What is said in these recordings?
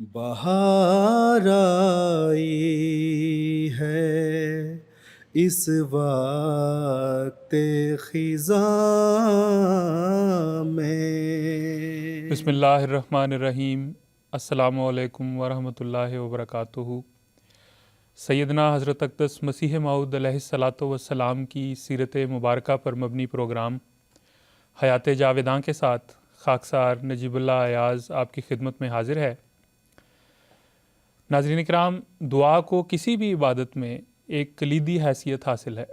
بہار آئی ہے اس وقت خزاں میں۔ بسم اللہ الرحمن الرحیم۔ السلام علیکم ورحمۃ اللہ وبرکاتہ۔ سیدنا حضرت اقدس مسیح موعود علیہ الصلاۃ والسلام کی سیرت مبارکہ پر مبنی پروگرام حیات جاویداں کے ساتھ خاکسار نجیب اللہ ایاز آپ کی خدمت میں حاضر ہے۔ ناظرین اکرام، دعا کو کسی بھی عبادت میں ایک کلیدی حیثیت حاصل ہے۔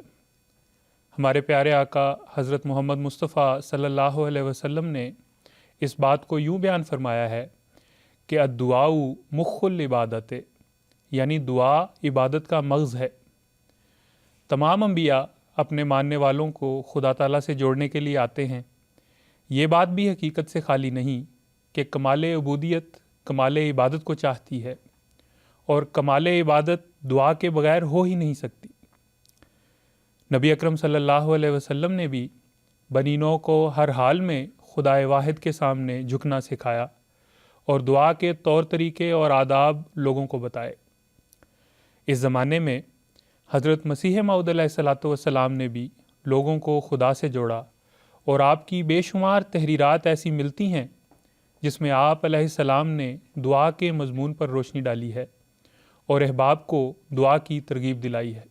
ہمارے پیارے آقا حضرت محمد مصطفیٰ صلی اللہ علیہ وسلم نے اس بات کو یوں بیان فرمایا ہے کہ الدعاء مخ العبادت، یعنی دعا عبادت کا مغز ہے۔ تمام انبیاء اپنے ماننے والوں کو خدا تعالیٰ سے جوڑنے کے لیے آتے ہیں۔ یہ بات بھی حقیقت سے خالی نہیں کہ کمال عبودیت کمال عبادت کو چاہتی ہے، اور کمال عبادت دعا کے بغیر ہو ہی نہیں سکتی۔ نبی اکرم صلی اللہ علیہ وسلم نے بھی بنی نوح کو ہر حال میں خدائے واحد کے سامنے جھکنا سکھایا اور دعا کے طور طریقے اور آداب لوگوں کو بتائے۔ اس زمانے میں حضرت مسیح موعود علیہ الصلاۃ والسلام نے بھی لوگوں کو خدا سے جوڑا، اور آپ کی بے شمار تحریرات ایسی ملتی ہیں جس میں آپ علیہ السلام نے دعا کے مضمون پر روشنی ڈالی ہے اور احباب کو دعا کی ترغیب دلائی ہے۔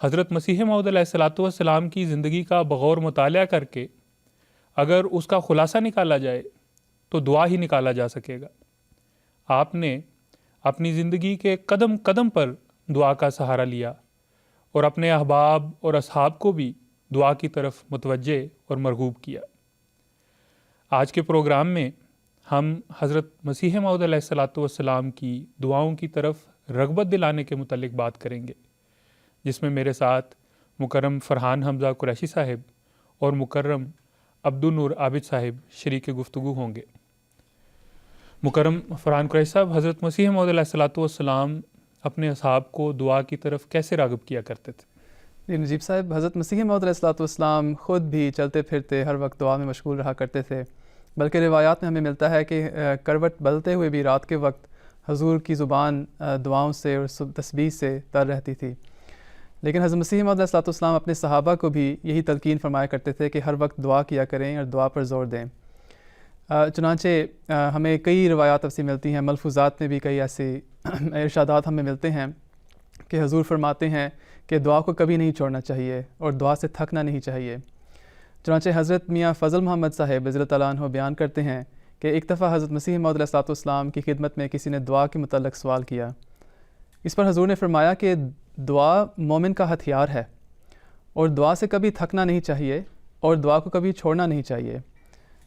حضرت مسیح موعود علیہ الصلاۃ والسلام کی زندگی کا بغور مطالعہ کر کے اگر اس کا خلاصہ نکالا جائے تو دعا ہی نکالا جا سکے گا۔ آپ نے اپنی زندگی کے قدم قدم پر دعا کا سہارا لیا اور اپنے احباب اور اصحاب کو بھی دعا کی طرف متوجہ اور مرغوب کیا۔ آج کے پروگرام میں ہم حضرت مسیح موعود علیہ الصلاۃ والسلام کی دعاؤں کی طرف رغبت دلانے کے متعلق بات کریں گے، جس میں میرے ساتھ مکرم فرحان حمزہ قریشی صاحب اور مکرم عبد النور عابد صاحب شریک گفتگو ہوں گے۔ مکرم فرحان قریشی صاحب، حضرت مسیح موعود علیہ الصلاۃ والسلام اپنے اصحاب کو دعا کی طرف کیسے راغب کیا کرتے تھے؟ جی نجیب صاحب، حضرت مسیح موعود علیہ الصلاۃ والسلام خود بھی چلتے پھرتے ہر وقت دعا میں مشغول رہا کرتے تھے، بلکہ روایات میں ہمیں ملتا ہے کہ کروٹ بدلتے ہوئے بھی رات کے وقت حضور کی زبان دعاؤں سے اور تسبیح سے تر رہتی تھی۔ لیکن حضرت مسیح موعود علیہ الصلاۃ والسلام اپنے صحابہ کو بھی یہی تلقین فرمایا کرتے تھے کہ ہر وقت دعا کیا کریں اور دعا پر زور دیں۔ چنانچہ ہمیں کئی روایات ایسی ملتی ہیں، ملفوظات میں بھی کئی ایسے ارشادات ہمیں ملتے ہیں کہ حضور فرماتے ہیں کہ دعا کو کبھی نہیں چھوڑنا چاہیے اور دعا سے تھکنا نہیں چاہیے۔ چنانچہ حضرت میاں فضل محمد صاحب رضی اللہ تعالیٰ عنہ بیان کرتے ہیں کہ ایک دفعہ حضرت مسیح موعود علیہ الصلاۃ والسلام کی خدمت میں کسی نے دعا کے متعلق سوال کیا۔ اس پر حضور نے فرمایا کہ دعا مومن کا ہتھیار ہے، اور دعا سے کبھی تھکنا نہیں چاہیے اور دعا کو کبھی چھوڑنا نہیں چاہیے۔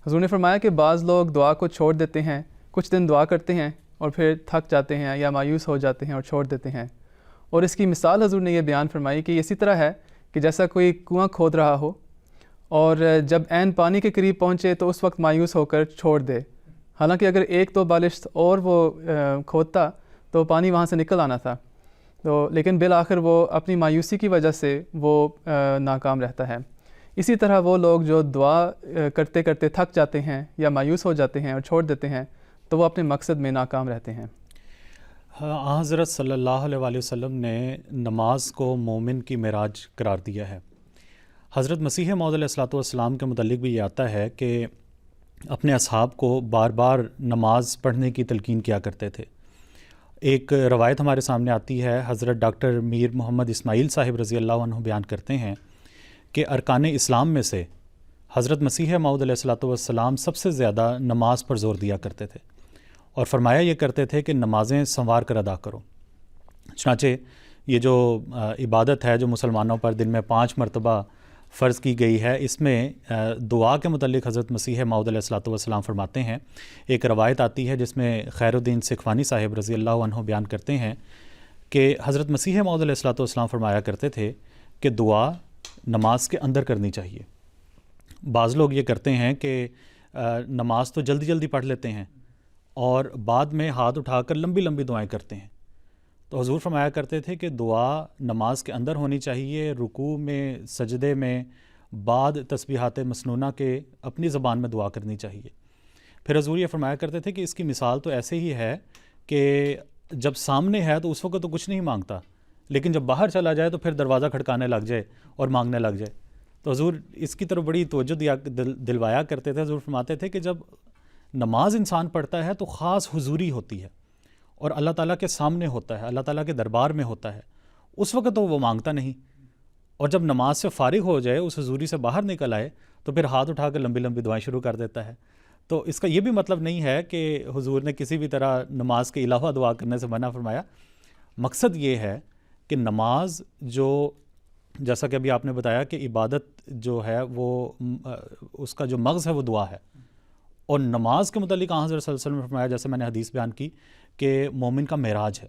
حضور نے فرمایا کہ بعض لوگ دعا کو چھوڑ دیتے ہیں، کچھ دن دعا کرتے ہیں اور پھر تھک جاتے ہیں یا مایوس ہو جاتے ہیں اور چھوڑ دیتے ہیں، اور اس کی مثال حضور نے یہ بیان فرمائی کہ اسی طرح ہے کہ جیسا کوئی کنواں کھود رہا ہو اور جب عین پانی کے قریب پہنچے تو اس وقت مایوس ہو کر چھوڑ دے، حالانکہ اگر ایک دو بالش اور وہ کھودتا تو پانی وہاں سے نکل آنا تھا، لیکن بالآخر وہ اپنی مایوسی کی وجہ سے وہ ناکام رہتا ہے۔ اسی طرح وہ لوگ جو دعا کرتے کرتے تھک جاتے ہیں یا مایوس ہو جاتے ہیں اور چھوڑ دیتے ہیں تو وہ اپنے مقصد میں ناکام رہتے ہیں۔ حضرت صلی اللہ علیہ وآلہ وسلم نے نماز کو مومن کی معراج قرار دیا ہے۔ حضرت مسیح موعود علیہ الصلاۃ والسلام کے متعلق بھی یہ آتا ہے کہ اپنے اصحاب کو بار بار نماز پڑھنے کی تلقین کیا کرتے تھے۔ ایک روایت ہمارے سامنے آتی ہے، حضرت ڈاکٹر میر محمد اسماعیل صاحب رضی اللہ عنہ بیان کرتے ہیں کہ ارکان اسلام میں سے حضرت مسیح موعود علیہ الصلاۃ والسلام سب سے زیادہ نماز پر زور دیا کرتے تھے، اور فرمایا یہ کرتے تھے کہ نمازیں سنوار کر ادا کرو۔ چنانچہ یہ جو عبادت ہے جو مسلمانوں پر دن میں 5 مرتبہ فرض کی گئی ہے، اس میں دعا کے متعلق حضرت مسیح موعود علیہ الصلاۃ والسلام فرماتے ہیں۔ ایک روایت آتی ہے جس میں خیر الدین سکھوانی صاحب رضی اللہ عنہ بیان کرتے ہیں کہ حضرت مسیح موعود علیہ الصلاۃ والسلام فرمایا کرتے تھے کہ دعا نماز کے اندر کرنی چاہیے۔ بعض لوگ یہ کرتے ہیں کہ نماز تو جلدی جلدی پڑھ لیتے ہیں اور بعد میں ہاتھ اٹھا کر لمبی لمبی دعائیں کرتے ہیں۔ تو حضور فرمایا کرتے تھے کہ دعا نماز کے اندر ہونی چاہیے، رکوع میں، سجدے میں، بعد تسبیحات مسنونہ کے اپنی زبان میں دعا کرنی چاہیے۔ پھر حضور یہ فرمایا کرتے تھے کہ اس کی مثال تو ایسے ہی ہے کہ جب سامنے ہے تو اس وقت تو کچھ نہیں مانگتا، لیکن جب باہر چلا جائے تو پھر دروازہ کھڑکانے لگ جائے اور مانگنے لگ جائے۔ تو حضور اس کی طرف بڑی توجہ دلوایا کرتے تھے۔ حضور فرماتے تھے کہ جب نماز انسان پڑھتا ہے تو خاص حضوری ہوتی ہے اور اللہ تعالیٰ کے سامنے ہوتا ہے، اللہ تعالیٰ کے دربار میں ہوتا ہے، اس وقت تو وہ مانگتا نہیں، اور جب نماز سے فارغ ہو جائے، اس حضوری سے باہر نکل آئے، تو پھر ہاتھ اٹھا کے لمبی لمبی دعائیں شروع کر دیتا ہے۔ تو اس کا یہ بھی مطلب نہیں ہے کہ حضور نے کسی بھی طرح نماز کے علاوہ دعا کرنے سے منع فرمایا۔ مقصد یہ ہے کہ نماز جو، جیسا کہ ابھی آپ نے بتایا کہ عبادت جو ہے وہ اس کا جو مغز ہے وہ دعا ہے، اور نماز کے متعلق آن حضرت صلی اللہ علیہ وسلم نے فرمایا، جیسے میں نے حدیث بیان کی، کہ مومن کا معراج ہے۔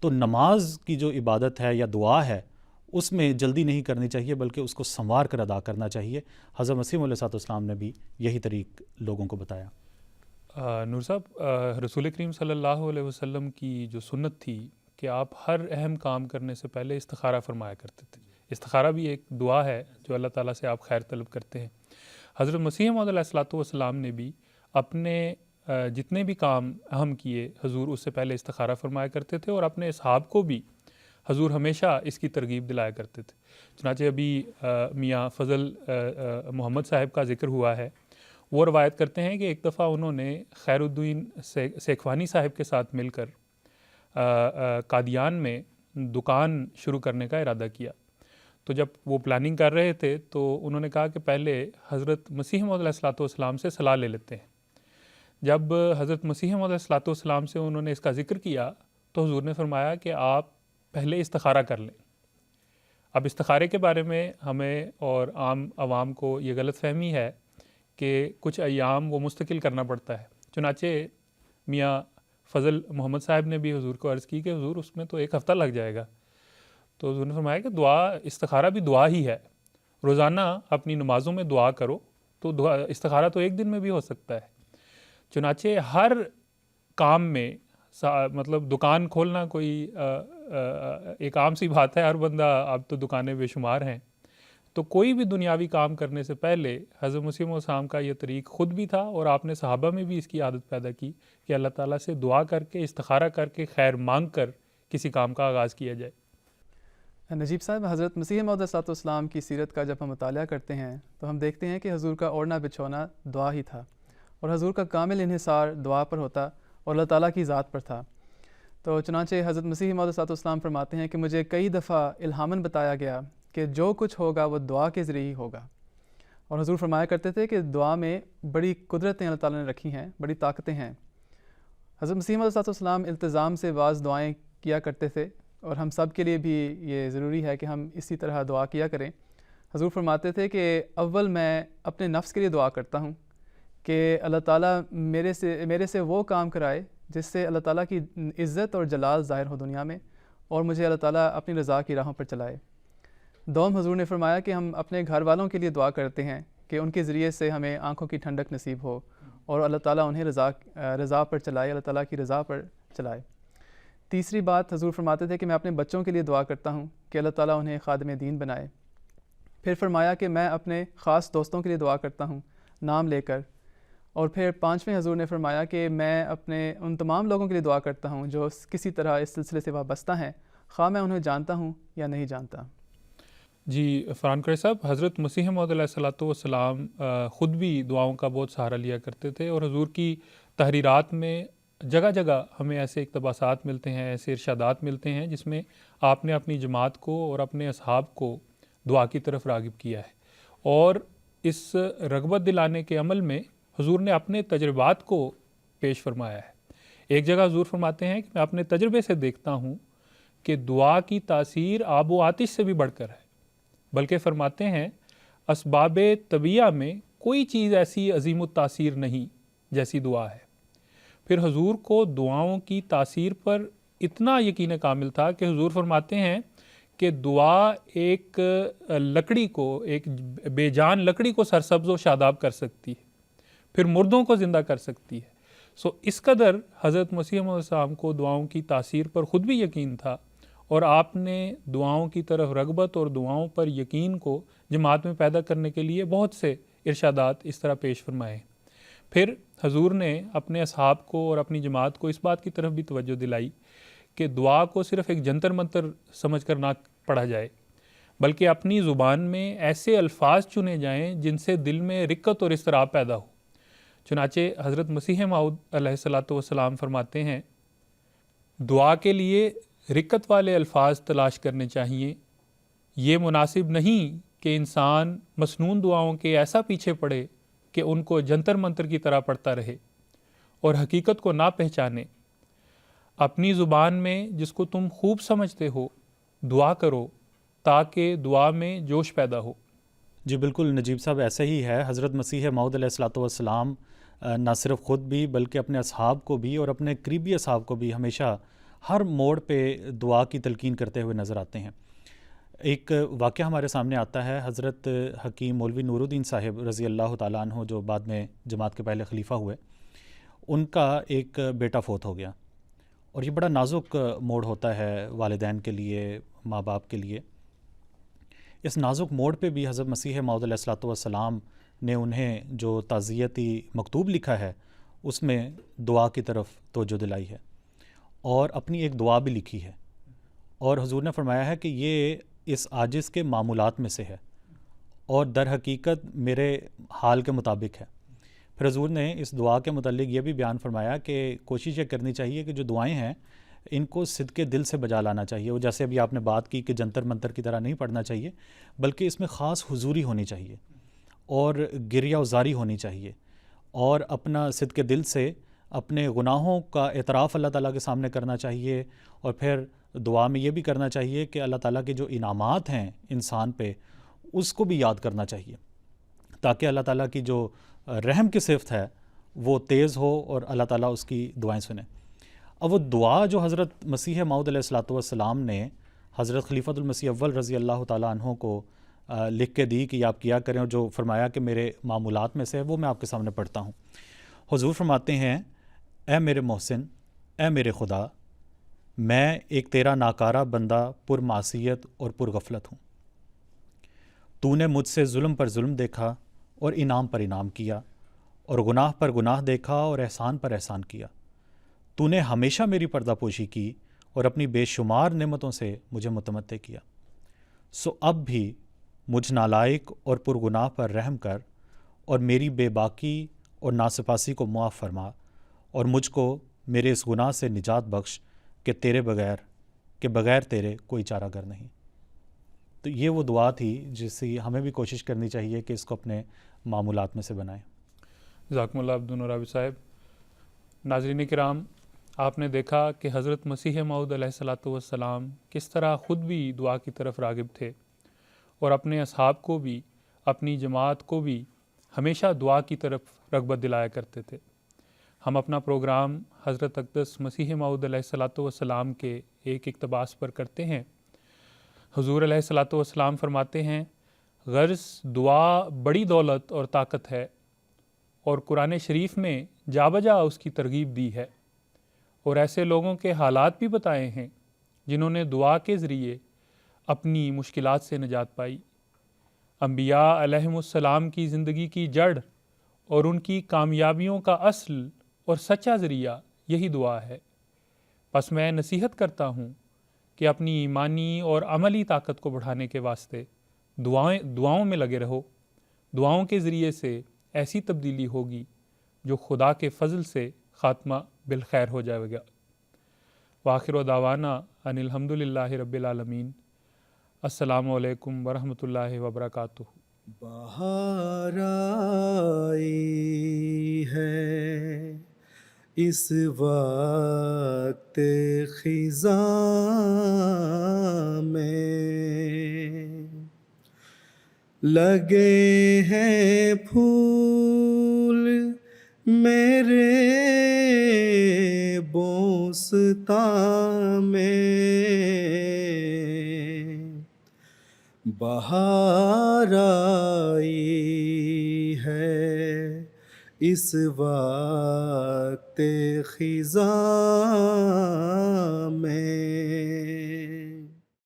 تو نماز کی جو عبادت ہے یا دعا ہے اس میں جلدی نہیں کرنی چاہیے، بلکہ اس کو سنوار کر ادا کرنا چاہیے۔ حضرت مسیح علیہ السلام نے بھی یہی طریق لوگوں کو بتایا۔ نور صاحب، رسول کریم صلی اللہ علیہ وسلم کی جو سنت تھی کہ آپ ہر اہم کام کرنے سے پہلے استخارہ فرمایا کرتے تھے۔ استخارہ بھی ایک دعا ہے جو اللہ تعالیٰ سے آپ خیر طلب کرتے ہیں۔ حضرت مسیح موعود علیہ السلام نے بھی اپنے جتنے بھی کام اہم کیے حضور اس سے پہلے استخارہ فرمایا کرتے تھے، اور اپنے اصحاب کو بھی حضور ہمیشہ اس کی ترغیب دلایا کرتے تھے۔ چنانچہ ابھی میاں فضل محمد صاحب کا ذکر ہوا ہے، وہ روایت کرتے ہیں کہ ایک دفعہ انہوں نے خیر الدین سیکھوانی صاحب کے ساتھ مل کر قادیان میں دکان شروع کرنے کا ارادہ کیا۔ تو جب وہ پلاننگ کر رہے تھے تو انہوں نے کہا کہ پہلے حضرت مسیح موعود علیہ السلام سے صلاح لے لیتے ہیں۔ جب حضرت مسیح موعود علیہ السلام سے انہوں نے اس کا ذکر کیا تو حضور نے فرمایا کہ آپ پہلے استخارہ کر لیں۔ اب استخارے کے بارے میں ہمیں اور عام عوام کو یہ غلط فہمی ہے کہ کچھ ایام وہ مستقل کرنا پڑتا ہے۔ چنانچہ میاں فضل محمد صاحب نے بھی حضور کو عرض کی کہ حضور اس میں تو 1 ہفتہ لگ جائے گا۔ تو حضور نے فرمایا کہ استخارہ بھی دعا ہی ہے، روزانہ اپنی نمازوں میں دعا کرو تو استخارہ تو 1 دن میں بھی ہو سکتا ہے۔ چنانچہ ہر کام میں مطلب دکان کھولنا کوئی ایک عام سی بات ہے، ہر بندہ، اب تو دکانیں بے شمار ہیں، تو کوئی بھی دنیاوی کام کرنے سے پہلے حضرت مسیح موعود السلام کا یہ طریق خود بھی تھا، اور آپ نے صحابہ میں بھی اس کی عادت پیدا کی کہ اللہ تعالیٰ سے دعا کر کے، استخارہ کر کے، خیر مانگ کر کسی کام کا آغاز کیا جائے۔ نجیب صاحب، حضرت مسیح موعود علیہ السلام کی سیرت کا جب ہم مطالعہ کرتے ہیں تو ہم دیکھتے ہیں کہ حضور کا اوڑھنا بچھونا دعا ہی تھا، اور حضور کا کامل انحصار دعا پر ہوتا اور اللہ تعالیٰ کی ذات پر تھا۔ تو چنانچہ حضرت مسیح موعود علیہ السلام فرماتے ہیں کہ مجھے کئی دفعہ الہاماً بتایا گیا کہ جو کچھ ہوگا وہ دعا کے ذریعے ہی ہوگا، اور حضور فرمایا کرتے تھے کہ دعا میں بڑی قدرتیں اللہ تعالیٰ نے رکھی ہیں، بڑی طاقتیں ہیں۔ حضرت مسیح موعود علیہ السلام التزام سے بعض دعائیں کیا کرتے تھے، اور ہم سب کے لیے بھی یہ ضروری ہے کہ ہم اسی طرح دعا کیا کریں۔ حضور فرماتے تھے کہ اول میں اپنے نفس کے لیے دعا کرتا ہوں کہ اللہ تعالیٰ میرے سے وہ کام کرائے جس سے اللہ تعالیٰ کی عزت اور جلال ظاہر ہو دنیا میں، اور مجھے اللہ تعالیٰ اپنی رضا کی راہوں پر چلائے۔ دوم حضور نے فرمایا کہ ہم اپنے گھر والوں کے لیے دعا کرتے ہیں کہ ان کے ذریعے سے ہمیں آنکھوں کی ٹھنڈک نصیب ہو، اور اللہ تعالیٰ انہیں رضا پر چلائے، اللہ تعالیٰ کی رضا پر چلائے۔ تیسری بات حضور فرماتے تھے کہ میں اپنے بچوں کے لیے دعا کرتا ہوں کہ اللہ تعالیٰ انہیں خادم دین بنائے۔ پھر فرمایا کہ میں اپنے خاص دوستوں کے لیے دعا کرتا ہوں نام لے کر، اور پھر 5ویں حضور نے فرمایا کہ میں اپنے ان تمام لوگوں کے لیے دعا کرتا ہوں جو کسی طرح اس سلسلے سے وابستہ ہیں، خواہ میں انہیں جانتا ہوں یا نہیں جانتا۔ جی فرحان قریشی صاحب، حضرت مسیح موعود علیہ السلام خود بھی دعاؤں کا بہت سہارا لیا کرتے تھے، اور حضور کی تحریرات میں جگہ جگہ ہمیں ایسے اقتباسات ملتے ہیں، ایسے ارشادات ملتے ہیں جس میں آپ نے اپنی جماعت کو اور اپنے اصحاب کو دعا کی طرف راغب کیا ہے، اور اس رغبت دلانے کے عمل میں حضور نے اپنے تجربات کو پیش فرمایا ہے۔ ایک جگہ حضور فرماتے ہیں کہ میں اپنے تجربے سے دیکھتا ہوں کہ دعا کی تاثیر آب و آتش سے بھی بڑھ کر ہے، بلکہ فرماتے ہیں اسباب طبیعہ میں کوئی چیز ایسی عظیم التاثیر نہیں جیسی دعا ہے۔ پھر حضور کو دعاؤں کی تاثیر پر اتنا یقین کامل تھا کہ حضور فرماتے ہیں کہ دعا ایک لکڑی کو، ایک بے جان لکڑی کو سرسبز و شاداب کر سکتی ہے، پھر مردوں کو زندہ کر سکتی ہے۔ اس قدر حضرت مسیح موعود السلام کو دعاؤں کی تاثیر پر خود بھی یقین تھا، اور آپ نے دعاؤں کی طرف رغبت اور دعاؤں پر یقین کو جماعت میں پیدا کرنے کے لیے بہت سے ارشادات اس طرح پیش فرمائے۔ پھر حضور نے اپنے اصحاب کو اور اپنی جماعت کو اس بات کی طرف بھی توجہ دلائی کہ دعا کو صرف ایک جنتر منتر سمجھ کر نہ پڑھا جائے، بلکہ اپنی زبان میں ایسے الفاظ چنے جائیں جن سے دل میں رقت اور اضطراب پیدا ہو۔ چنانچہ حضرت مسیح موعود علیہ الصلاۃ والسلام فرماتے ہیں، دعا کے لیے رقت والے الفاظ تلاش کرنے چاہیے۔ یہ مناسب نہیں کہ انسان مسنون دعاؤں کے ایسا پیچھے پڑے کہ ان کو جنتر منتر کی طرح پڑھتا رہے اور حقیقت کو نہ پہچانے۔ اپنی زبان میں جس کو تم خوب سمجھتے ہو دعا کرو تاکہ دعا میں جوش پیدا ہو۔ جی بالکل نجیب صاحب، ایسا ہی ہے۔ حضرت مسیح موعود علیہ الصلاۃ والسلام نہ صرف خود بھی بلکہ اپنے اصحاب کو بھی اور اپنے قریبی اصحاب کو بھی ہمیشہ ہر موڑ پہ دعا کی تلقین کرتے ہوئے نظر آتے ہیں۔ ایک واقعہ ہمارے سامنے آتا ہے، حضرت حکیم مولوی نور الدین صاحب رضی اللہ تعالیٰ عنہ جو بعد میں جماعت کے پہلے خلیفہ ہوئے، ان کا ایک بیٹا فوت ہو گیا، اور یہ بڑا نازک موڑ ہوتا ہے والدین کے لیے، ماں باپ کے لیے۔ اس نازک موڑ پہ بھی حضرت مسیح موعود علیہ الصلاۃ والسلام نے انہیں جو تعزیتی مکتوب لکھا ہے اس میں دعا کی طرف توجہ دلائی ہے، اور اپنی ایک دعا بھی لکھی ہے، اور حضور نے فرمایا ہے کہ یہ اس عاجز کے معمولات میں سے ہے اور در حقیقت میرے حال کے مطابق ہے۔ پھر حضور نے اس دعا کے متعلق یہ بھی بیان فرمایا کہ کوشش یہ کرنی چاہیے کہ جو دعائیں ہیں ان کو صدقے دل سے بجا لانا چاہیے، وہ جیسے ابھی آپ نے بات کی کہ جنتر منتر کی طرح نہیں پڑھنا چاہیے، بلکہ اس میں خاص حضوری ہونی چاہیے اور گریہ وزاری ہونی چاہیے، اور اپنا صدقے دل سے اپنے گناہوں کا اعتراف اللہ تعالیٰ کے سامنے کرنا چاہیے، اور پھر دعا میں یہ بھی کرنا چاہیے کہ اللہ تعالیٰ کے جو انعامات ہیں انسان پہ اس کو بھی یاد کرنا چاہیے، تاکہ اللہ تعالیٰ کی جو رحم کی صفت ہے وہ تیز ہو اور اللہ تعالیٰ اس کی دعائیں سنیں۔ اب وہ دعا جو حضرت مسیح موعود علیہ الصلاۃ والسلام نے حضرت خلیفۃ المسیح اول رضی اللہ تعالیٰ عنہ کو لکھ کے دی کہ یہ آپ کیا کریں، اور جو فرمایا کہ میرے معمولات میں سے ہے، وہ میں آپ کے سامنے پڑھتا ہوں۔ حضور فرماتے ہیں، اے میرے محسن، اے میرے خدا، میں ایک تیرا ناکارہ بندہ پر معصیت اور پر غفلت ہوں۔ تو نے مجھ سے ظلم پر ظلم دیکھا اور انعام پر انعام کیا، اور گناہ پر گناہ دیکھا اور احسان پر احسان کیا۔ تو نے ہمیشہ میری پردہ پوشی کی اور اپنی بے شمار نعمتوں سے مجھے متمتع کیا۔ سو اب بھی مجھ نالائق اور پرگناہ پر رحم کر، اور میری بے باکی اور ناسپاسی کو معاف فرما، اور مجھ کو میرے اس گناہ سے نجات بخش کہ بغیر تیرے کوئی چارہ گر نہیں۔ تو یہ وہ دعا تھی جس سے ہمیں بھی کوشش کرنی چاہیے کہ اس کو اپنے معمولات میں سے بنائیں۔ جزاکم اللہ عبد النور صاحب۔ ناظرین کرام، آپ نے دیکھا کہ حضرت مسیح موعود علیہ الصلاۃ والسلام کس طرح خود بھی دعا کی طرف راغب تھے، اور اپنے اصحاب کو بھی، اپنی جماعت کو بھی ہمیشہ دعا کی طرف رغبت دلایا کرتے تھے۔ ہم اپنا پروگرام حضرت اقدس مسیح موعود علیہ الصلاۃ والسلام کے ایک اقتباس پر کرتے ہیں۔ حضور علیہ الصلاۃ والسلام فرماتے ہیں، غرض دعا بڑی دولت اور طاقت ہے، اور قرآن شریف میں جا بجا اس کی ترغیب دی ہے، اور ایسے لوگوں کے حالات بھی بتائے ہیں جنہوں نے دعا کے ذریعے اپنی مشکلات سے نجات پائی۔ انبیاء علیہم السلام کی زندگی کی جڑ اور ان کی کامیابیوں کا اصل اور سچا ذریعہ یہی دعا ہے۔ پس میں نصیحت کرتا ہوں کہ اپنی ایمانی اور عملی طاقت کو بڑھانے کے واسطے دعاؤں میں لگے رہو۔ دعاؤں کے ذریعے سے ایسی تبدیلی ہوگی جو خدا کے فضل سے خاتمہ بالخیر ہو جائے گا۔ وآخر دعوانا ان الحمد للہ رب العالمین۔ السلام علیکم ورحمۃ اللہ وبرکاتہ۔ بہار آئی ہے اس وقت خزاں میں، لگے ہیں پھول میرے بوستاں میں، بہار آئی ہے اس وقت خزاں میں۔